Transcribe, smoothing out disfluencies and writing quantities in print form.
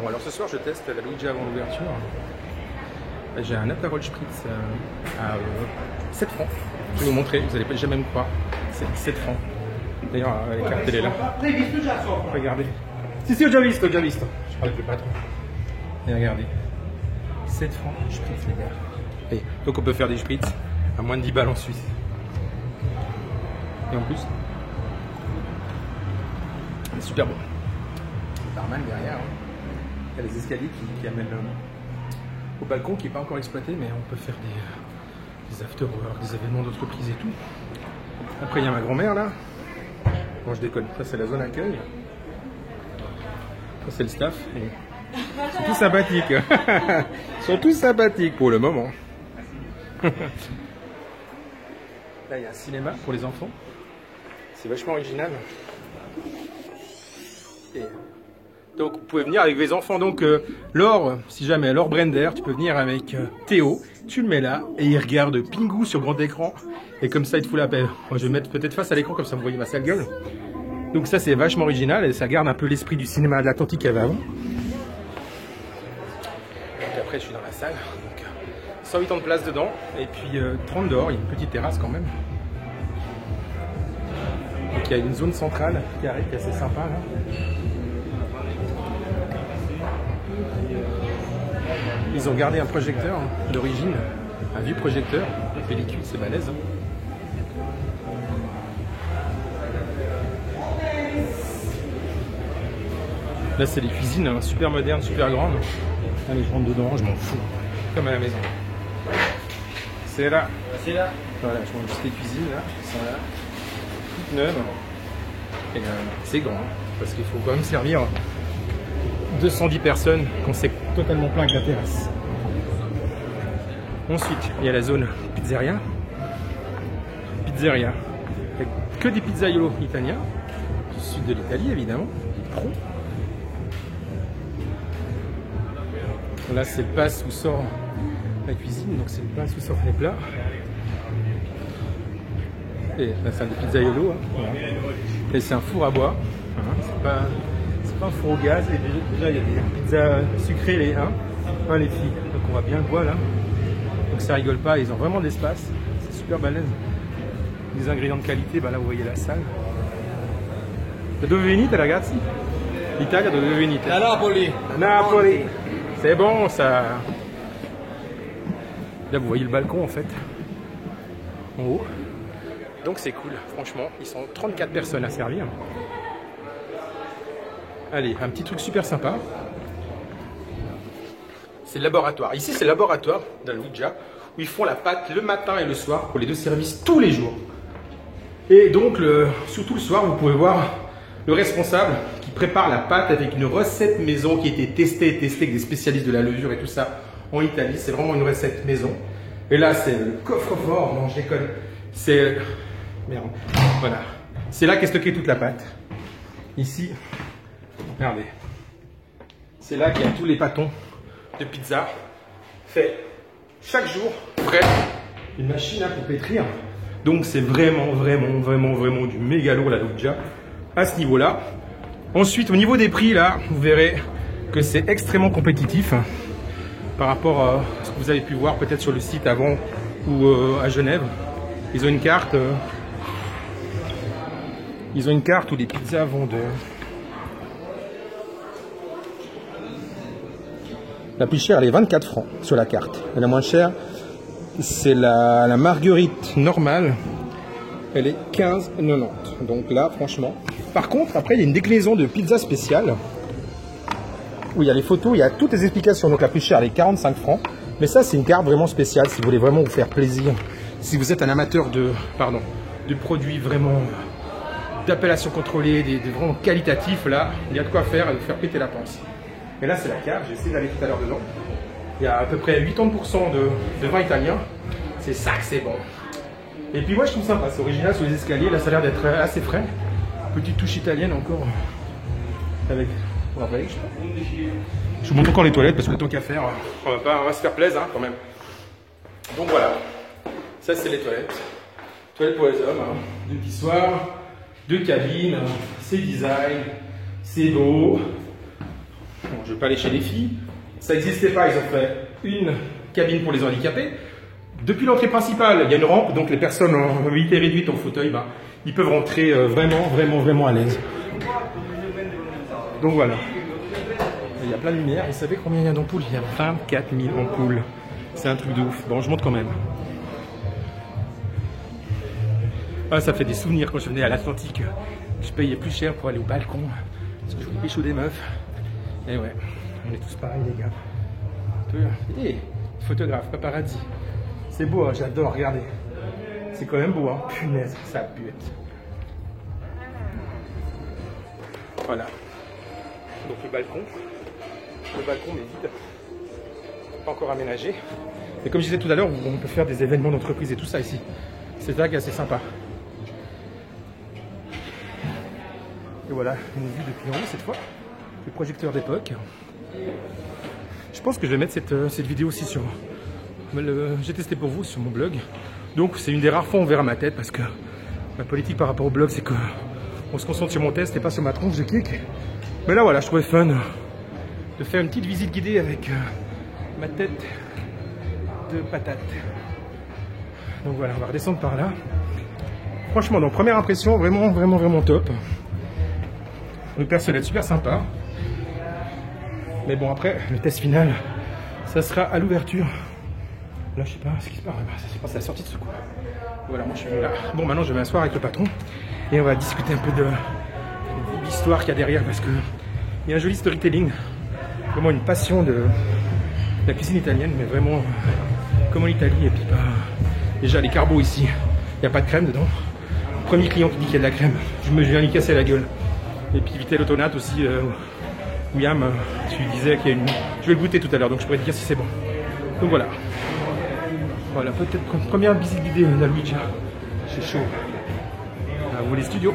Bon, alors ce soir, je teste la Luigi avant l'ouverture. J'ai un Aperol Spritz à 7 francs. Je vais vous montrer, vous n'allez jamais me croire. C'est 7 francs. D'ailleurs, la carte, elle est là. Regardez. Si, ho già visto. Je parle plus patron. Et regardez. 7 francs Spritz, les gars. Et donc, on peut faire des Spritz à moins de 10 balles en Suisse. Et en plus, c'est super bon. Barman derrière. Il y a les escaliers qui amènent au balcon qui n'est pas encore exploité, mais on peut faire des after-work, des événements d'entreprise et tout. Après, il y a ma grand-mère là. Bon, je déconne. Ça, c'est la zone accueil. Ça, c'est le staff. Et ils sont tous sympathiques. Ils sont tous sympathiques pour le moment. Là, il y a un cinéma pour les enfants. C'est vachement original. Et donc, vous pouvez venir avec les enfants. Donc, Laure, si jamais, Laure Brender, tu peux venir avec Théo. Tu le mets là et il regarde Pingu sur grand écran. Et comme ça, il te fout la paix. Moi, je vais mettre peut-être face à l'écran, comme ça, vous voyez ma sale gueule. Donc, ça, c'est vachement original et ça garde un peu l'esprit du cinéma de l'Atlantique qu'il y avait avant. Donc, après, je suis dans la salle. Donc, 180 places dedans. Et puis, 30 dehors. Il y a une petite terrasse quand même. Donc, il y a une zone centrale carrée qui est assez sympa là. Ils ont gardé un projecteur d'origine, un vieux projecteur, la pellicule, c'est balèze. Là, c'est les cuisines, hein, super modernes, super grandes. Allez, je rentre dedans, je m'en fous, comme à la maison. C'est là. C'est là. Voilà, je montre juste les cuisines, là, qui sont là, toutes neuves. Et c'est grand, hein, parce qu'il faut quand même servir 210 personnes quand c'est totalement plein avec la terrasse. Ensuite, il y a la zone pizzeria. Pizzeria. Il n'y a que des pizzaiolos italiens. Du sud de l'Italie, évidemment. Pro. Là, c'est le pass où sort la cuisine. Donc, c'est le pass où sortent les plats. Et la salle de pizzaiolos. Hein, voilà. Et c'est un four à bois. Hein, c'est pas un four au gaz. Et déjà, il y a des pizzas sucrées, les les filles. Donc, on va bien le bois là. Donc ça rigole pas, ils ont vraiment de l'espace, c'est super balèze. Des ingrédients de qualité, bah là vous voyez la salle. Da dove venite ragazzi? L'Italia dove venite? Da Napoli. Napoli. C'est bon ça. Là vous voyez le balcon en fait, en haut. Donc c'est cool, franchement, ils sont 34 personnes à servir. Allez, un petit truc super sympa. C'est le laboratoire. Ici, c'est le laboratoire d'Aluja où ils font la pâte le matin et le soir pour les deux services tous les jours. Et donc, surtout le soir, vous pouvez voir le responsable qui prépare la pâte avec une recette maison qui a été testée avec des spécialistes de la levure et tout ça en Italie. C'est vraiment une recette maison. Et là, c'est le coffre-fort. Non, je déconne. C'est... Merde. Voilà. C'est là qu'est stockée toute la pâte. Ici, regardez. C'est là qu'il y a tous les pâtons de pizza fait chaque jour près une machine pour pétrir. Donc c'est vraiment du méga lourd la Lugia à ce niveau là. Ensuite au niveau des prix là, vous verrez que c'est extrêmement compétitif par rapport à ce que vous avez pu voir peut-être sur le site avant ou à Genève. Ils ont une carte où les pizzas vont de... La plus chère, elle est 24 francs sur la carte. Et la moins chère, c'est la marguerite normale. Elle est 15,90. Donc là, franchement. Par contre, après, il y a une déclinaison de pizza spéciale. Où il y a les photos, il y a toutes les explications. Donc la plus chère, elle est 45 francs. Mais ça, c'est une carte vraiment spéciale si vous voulez vraiment vous faire plaisir. Si vous êtes un amateur de produits vraiment d'appellation contrôlée, des vraiment qualitatifs, là, il y a de quoi faire et vous faire péter la panse. Et là, c'est la cave. J'ai essayé d'aller tout à l'heure dedans. Il y a à peu près 80% de vin italien. C'est ça que c'est bon. Et puis, moi, je trouve sympa. C'est original sur les escaliers. Là, ça a l'air d'être assez frais. Petite touche italienne encore. Avec. Je vous montre encore les toilettes parce que tant qu'à faire, on va se faire plaisir quand même. Donc voilà. Ça, c'est les toilettes. Toilettes pour les hommes. Deux pissoirs, deux cabines. C'est design. C'est beau. Bon, je je veux pas aller chez les filles. Ça n'existait pas, ils ont fait une cabine pour les handicapés. Depuis l'entrée principale, il y a une rampe, donc les personnes en mobilité réduite en fauteuil, ben, ils peuvent rentrer vraiment à l'aise. Donc voilà. Il y a plein de lumière. Vous savez combien il y a d'ampoules? Il y a 24 000 ampoules. C'est un truc de ouf. Bon, je monte quand même. Ah, ça fait des souvenirs quand je venais à l'Atlantique. Je payais plus cher pour aller au balcon. Parce que je voulais pécho des meufs. Et ouais, on est tous pareils, les gars. Et photographe, paparazzi. C'est beau, hein, j'adore, regardez. C'est quand même beau, hein. Punaise, ça bute. Voilà. Donc le balcon mais vide. Pas encore aménagé. Et comme je disais tout à l'heure, on peut faire des événements d'entreprise et tout ça ici. C'est ça qui est assez sympa. Et voilà, une vue depuis en haut cette fois. Le projecteur d'époque. Je pense que je vais mettre cette vidéo aussi sur... J'ai testé pour vous sur mon blog. Donc c'est une des rares fois où on verra ma tête parce que ma politique par rapport au blog c'est que on se concentre sur mon test et pas sur ma tronche de kick. Mais là voilà, je trouvais fun de faire une petite visite guidée avec ma tête de patate. Donc voilà, on va redescendre par là. Franchement, donc première impression, vraiment top. Le personnel super sympa. Mais bon, après, le test final, ça sera à l'ouverture. Là, je sais pas ce qui se passe. Je pense à la sortie de ce coup. Voilà, moi je suis venu là. Bon, maintenant je vais m'asseoir avec le patron et on va discuter un peu de l'histoire qu'il y a derrière parce que il y a un joli storytelling. Vraiment une passion de la cuisine italienne, mais vraiment comme en Italie. Et puis déjà les carbos ici, il n'y a pas de crème dedans. Premier client qui dit qu'il y a de la crème, je viens lui casser la gueule. Et puis vitello tonate aussi, William, tu disais qu'il y a une... Je vais le goûter tout à l'heure, donc je pourrais te dire si c'est bon. Donc voilà. Voilà, peut-être une première visite guidée de la Luigia. C'est chaud. À vous les studios.